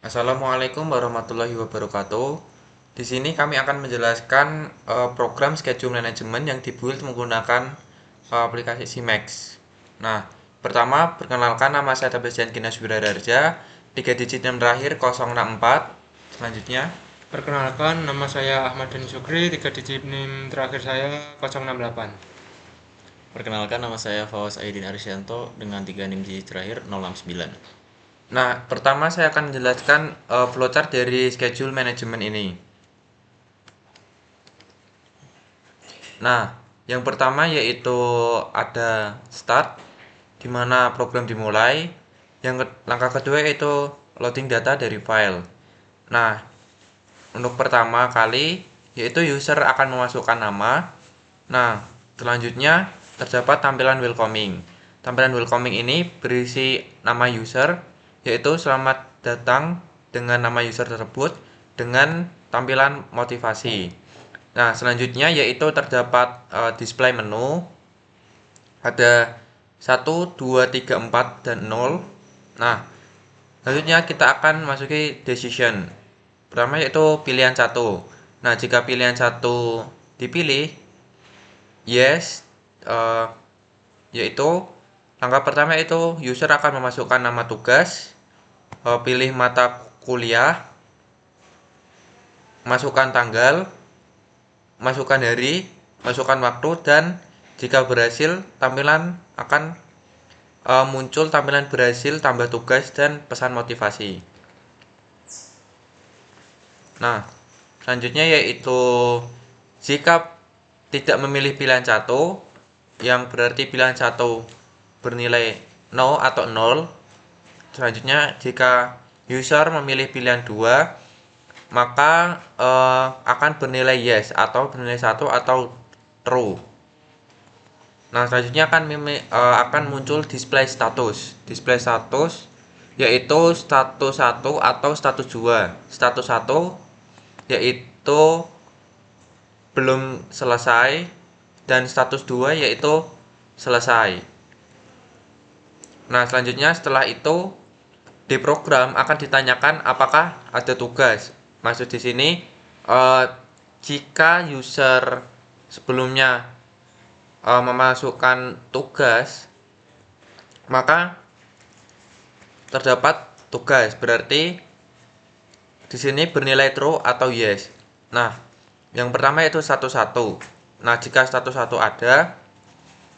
Assalamualaikum warahmatullahi wabarakatuh. Di sini kami akan menjelaskan program schedule management yang dibuild menggunakan aplikasi Simex. Nah, pertama perkenalkan, nama saya Tabesjan Kinas Wiradarja, 3 digit NIM terakhir 064. Selanjutnya, Perkenalkan, nama saya Ahmad Dhani Sukri, 3 digit NIM terakhir saya 068. Perkenalkan, nama saya Fawaz Aidin Arisyanto dengan 3 NIM digit terakhir 069. nah pertama saya akan menjelaskan flowchart dari schedule management ini. Nah, yang pertama yaitu ada start, di mana program dimulai. Langkah kedua yaitu loading data dari file. Nah, untuk pertama kali yaitu user akan memasukkan nama. Nah, selanjutnya terdapat tampilan welcoming. Tampilan welcoming ini berisi nama user, yaitu selamat datang dengan nama user tersebut dengan tampilan motivasi. Nah, selanjutnya yaitu terdapat display menu. Ada 1, 2, 3, 4 dan 0. Nah, selanjutnya kita akan masuki decision. Pertama yaitu pilihan 1. Nah, jika pilihan 1 dipilih, yes, yaitu langkah pertama itu user akan memasukkan nama tugas, pilih mata kuliah, masukkan tanggal, masukkan hari, masukkan waktu, dan jika berhasil tampilan akan muncul tampilan berhasil tambah tugas dan pesan motivasi. Nah, selanjutnya yaitu jika tidak memilih pilihan 1, yang berarti pilihan 1 bernilai no atau 0. Selanjutnya jika user memilih pilihan 2, maka akan bernilai yes atau bernilai 1 atau true. Nah, selanjutnya akan muncul display status. Display status yaitu status 1 atau status 2. Status 1 yaitu belum selesai, dan status 2 yaitu selesai. Nah, selanjutnya setelah itu di program akan ditanyakan apakah ada tugas. Maksud di sini jika user sebelumnya memasukkan tugas, maka terdapat tugas, berarti di sini bernilai true atau yes. Nah, yang pertama yaitu status 1. Nah, jika status 1 ada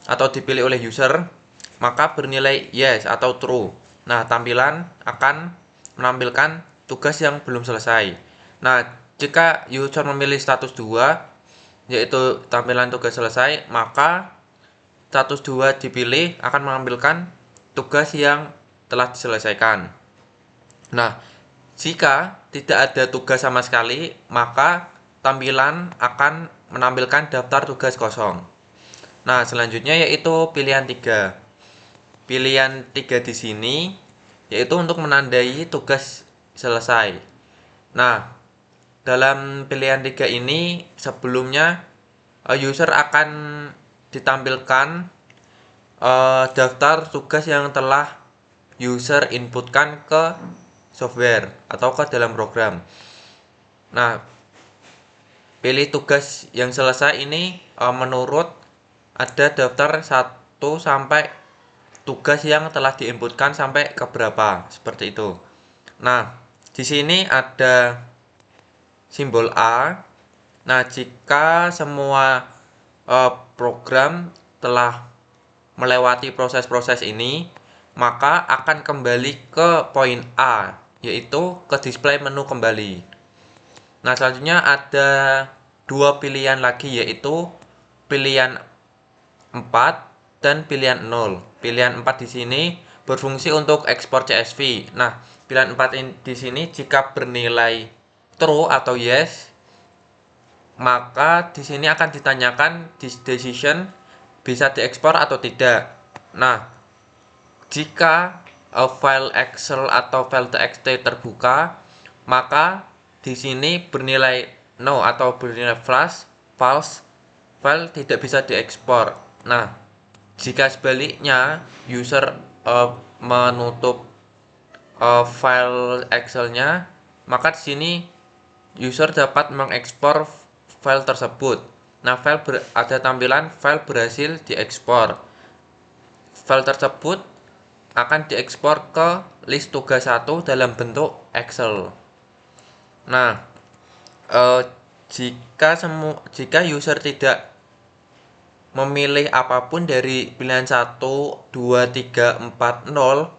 atau dipilih oleh user, maka bernilai yes atau true. Nah, tampilan akan menampilkan tugas yang belum selesai. Nah, jika user memilih status 2, yaitu tampilan tugas selesai, maka status 2 dipilih akan menampilkan tugas yang telah diselesaikan. Nah, jika tidak ada tugas sama sekali, maka tampilan akan menampilkan daftar tugas kosong. Nah, selanjutnya yaitu pilihan 3. Pilihan 3 di sini yaitu untuk menandai tugas selesai. Nah, dalam pilihan 3 ini sebelumnya user akan ditampilkan daftar tugas yang telah user inputkan ke software atau ke dalam program. Nah, pilih tugas yang selesai ini menurut ada daftar 1 sampai tugas yang telah diinputkan sampai ke berapa, seperti itu. Nah, di sini ada simbol A. Nah, jika semua program telah melewati proses-proses ini, maka akan kembali ke poin A, yaitu ke display menu kembali. Nah, selanjutnya ada 2 pilihan lagi, yaitu pilihan 4 dan pilihan 0. Pilihan 4 di sini berfungsi untuk ekspor CSV. Nah, pilihan 4 di sini jika bernilai true atau yes, maka di sini akan ditanyakan decision bisa diekspor atau tidak. Nah, jika file Excel atau file TXT terbuka, maka di sini bernilai no atau bernilai false, file tidak bisa diekspor. Nah, jika sebaliknya user menutup file Excel-nya, maka di sini user dapat mengekspor file tersebut. Nah, ada tampilan file berhasil diekspor. File tersebut akan diekspor ke list tugas 1 dalam bentuk Excel. Nah, jika user tidak memilih apapun dari pilihan 1, 2, 3, 4, 0,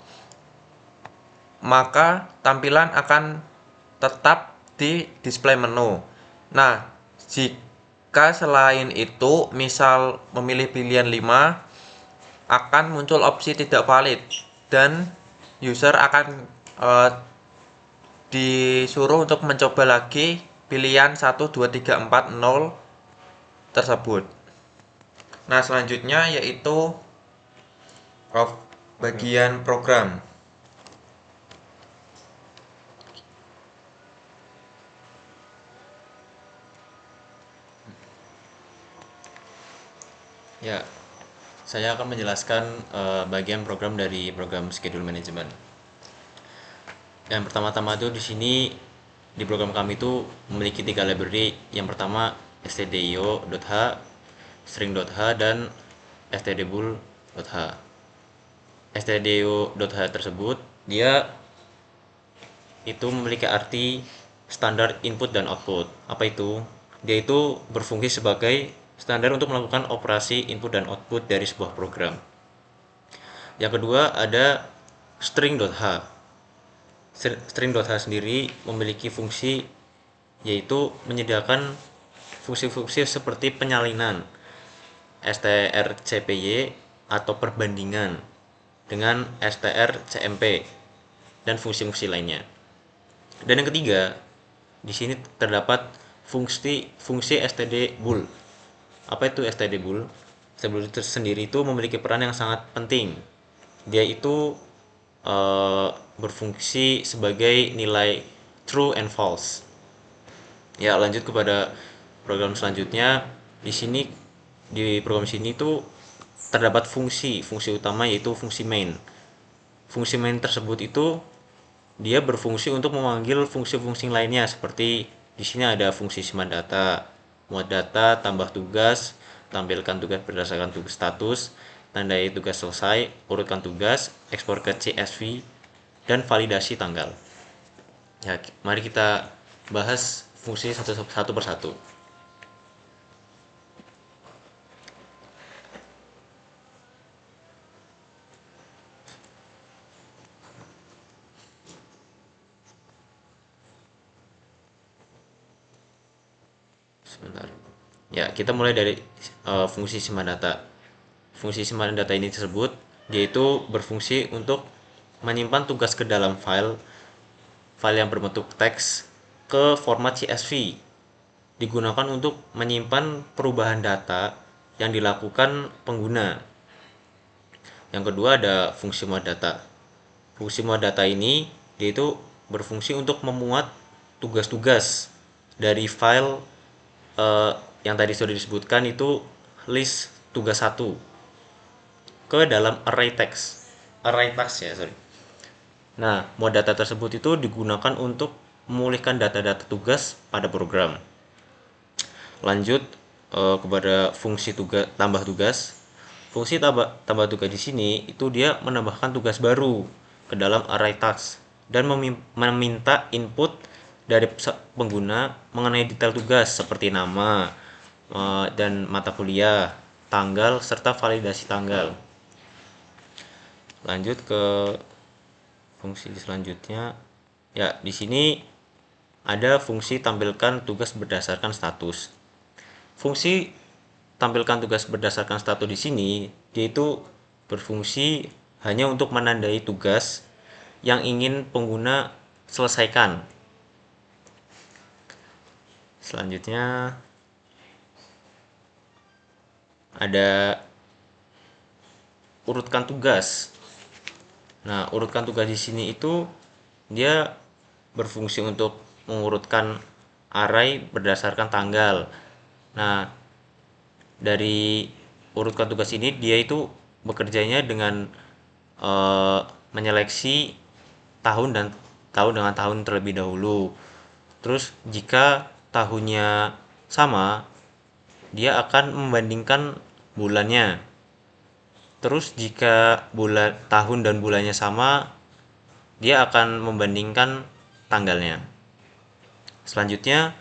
maka tampilan akan tetap di display menu. Nah, jika selain itu misal memilih pilihan 5, akan muncul opsi tidak valid dan user akan disuruh untuk mencoba lagi pilihan 1, 2, 3, 4, 0 tersebut. Nah, selanjutnya yaitu bagian program. Ya, saya akan menjelaskan bagian program dari program schedule management. Yang pertama-tama itu di sini di program kami itu memiliki 3 library. Yang pertama stdio.h, string.h, dan stdbool.h. stdio.h tersebut dia itu memiliki arti standar input dan output. Apa itu? Dia itu berfungsi sebagai standar untuk melakukan operasi input dan output dari sebuah program. Yang kedua ada string.h. String.h sendiri memiliki fungsi yaitu menyediakan fungsi-fungsi seperti penyalinan, strcpy atau perbandingan dengan strcmp dan fungsi-fungsi lainnya. Dan yang ketiga, di sini terdapat fungsi stdbool. Apa itu stdbool? Stdbool itu sendiri itu memiliki peran yang sangat penting. Dia itu berfungsi sebagai nilai true and false. Ya, lanjut kepada program selanjutnya. Di program sini itu terdapat fungsi utama yaitu fungsi main. Fungsi main tersebut itu dia berfungsi untuk memanggil fungsi-fungsi lainnya seperti di sini ada fungsi simpan data, muat data, tambah tugas, tampilkan tugas berdasarkan tugas status, tandai tugas selesai, urutkan tugas, ekspor ke CSV, dan validasi tanggal. Ya, mari kita bahas fungsi satu persatu. Sebentar. Ya, kita mulai dari fungsi simpan data. Fungsi simpan data ini tersebut yaitu berfungsi untuk menyimpan tugas ke dalam file yang berbentuk teks ke format CSV. Digunakan untuk menyimpan perubahan data yang dilakukan pengguna. Yang kedua ada fungsi muat data. Fungsi muat data ini yaitu berfungsi untuk memuat tugas-tugas dari file yang tadi sudah disebutkan itu list tugas 1 ke dalam array text ya, sorry. Nah, muat data tersebut itu digunakan untuk memulihkan data-data tugas pada program. Lanjut kepada fungsi tambah tugas. Fungsi tambah tugas di sini itu dia menambahkan tugas baru ke dalam array task dan meminta input dari pengguna mengenai detail tugas seperti nama dan mata kuliah, tanggal serta validasi tanggal. Lanjut ke fungsi selanjutnya. Ya, di sini ada fungsi tampilkan tugas berdasarkan status. Fungsi tampilkan tugas berdasarkan status di sini yaitu berfungsi hanya untuk menandai tugas yang ingin pengguna selesaikan. Selanjutnya ada urutkan tugas. Nah, urutkan tugas di sini itu dia berfungsi untuk mengurutkan array berdasarkan tanggal. Nah, dari urutkan tugas ini dia itu bekerjanya dengan menyeleksi tahun dengan tahun terlebih dahulu. Terus jika tahunnya sama, dia akan membandingkan bulannya. Terus jika tahun dan bulannya sama, dia akan membandingkan tanggalnya. Selanjutnya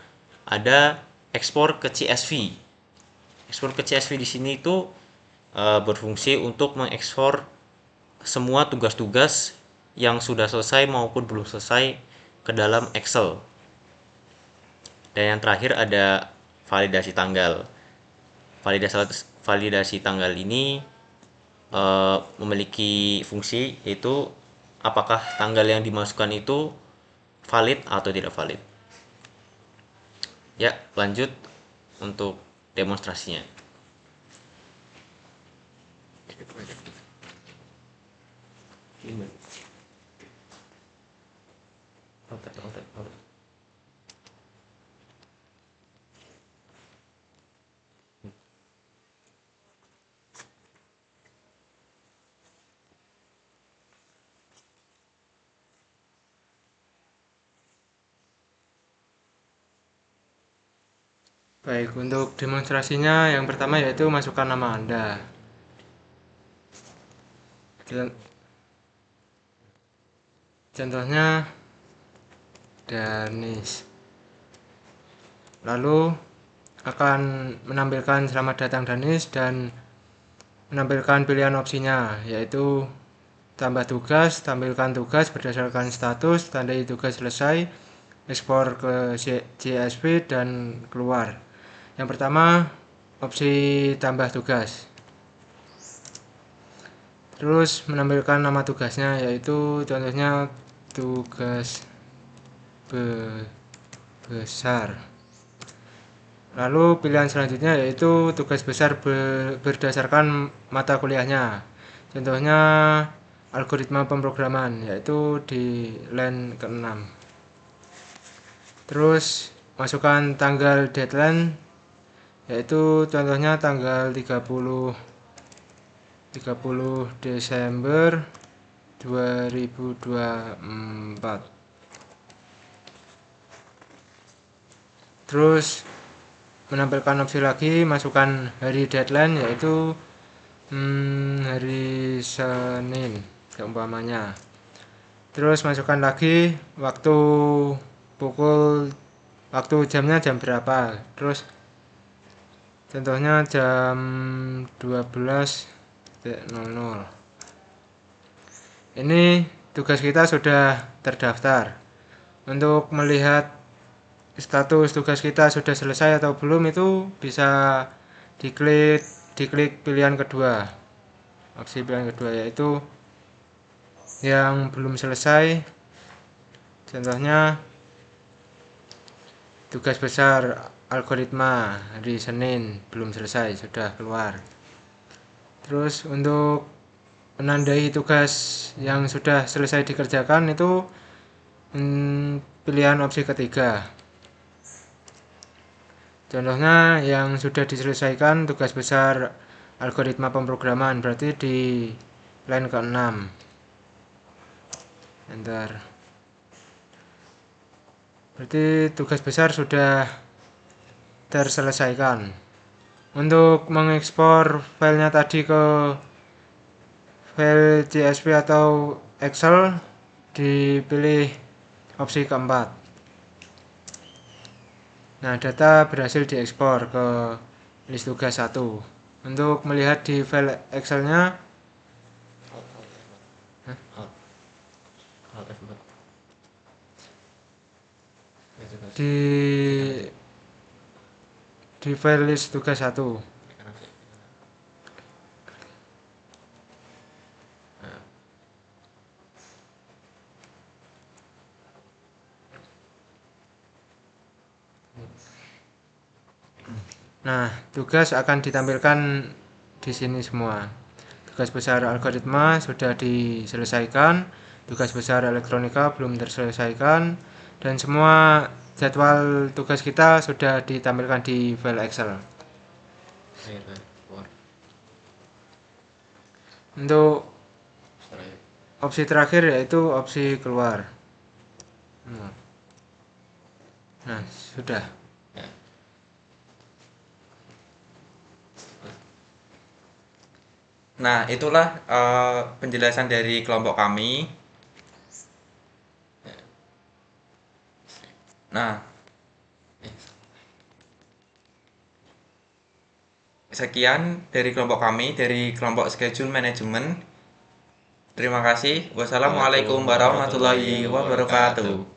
ada ekspor ke CSV. Ekspor ke CSV di sini itu berfungsi untuk mengekspor semua tugas-tugas yang sudah selesai maupun belum selesai ke dalam Excel. Dan yang terakhir ada validasi tanggal. Validasi tanggal ini memiliki fungsi yaitu apakah tanggal yang dimasukkan itu valid atau tidak valid. Ya, lanjut untuk demonstrasinya. Baik, untuk demonstrasinya yang pertama yaitu masukkan nama Anda. Contohnya Danis. Lalu akan menampilkan selamat datang Danis dan menampilkan pilihan opsinya yaitu tambah tugas, tampilkan tugas berdasarkan status, tandai tugas selesai, ekspor ke CSV dan keluar. Yang pertama opsi tambah tugas. Terus menampilkan nama tugasnya yaitu contohnya tugas besar. Lalu pilihan selanjutnya yaitu tugas besar berdasarkan mata kuliahnya. Contohnya algoritma pemrograman yaitu di line ke-6. Terus masukkan tanggal deadline yaitu contohnya tanggal 30 Desember 2024. Terus menampilkan opsi lagi, masukkan hari deadline yaitu hari Senin seumpamanya. Terus masukkan lagi waktu jamnya jam berapa. Terus contohnya jam 12.00. Ini tugas kita sudah terdaftar. Untuk melihat status tugas kita sudah selesai atau belum itu bisa diklik pilihan kedua. Opsi pilihan kedua yaitu yang belum selesai. Contohnya tugas besar algoritma hari Senin belum selesai, sudah keluar. Terus untuk menandai tugas yang sudah selesai dikerjakan itu pilihan opsi ketiga. Contohnya yang sudah diselesaikan tugas besar algoritma pemrograman berarti di line ke-6. Enter. Berarti tugas besar sudah terselesaikan. Untuk mengekspor filenya tadi ke file CSV atau Excel dipilih opsi keempat. Nah, data berhasil diekspor ke list tugas 1. Untuk melihat di file Excelnya di file list tugas 1. Nah, tugas akan ditampilkan di sini semua. Tugas besar algoritma sudah diselesaikan, tugas besar elektronika belum terselesaikan, dan semua jadwal tugas kita sudah ditampilkan di file Excel. Untuk Opsi terakhir yaitu opsi keluar. Nah, sudah. Nah, itulah penjelasan dari kelompok kami. Nah, sekian dari kelompok kami, dari kelompok schedule management. Terima kasih. Wassalamualaikum warahmatullahi wabarakatuh.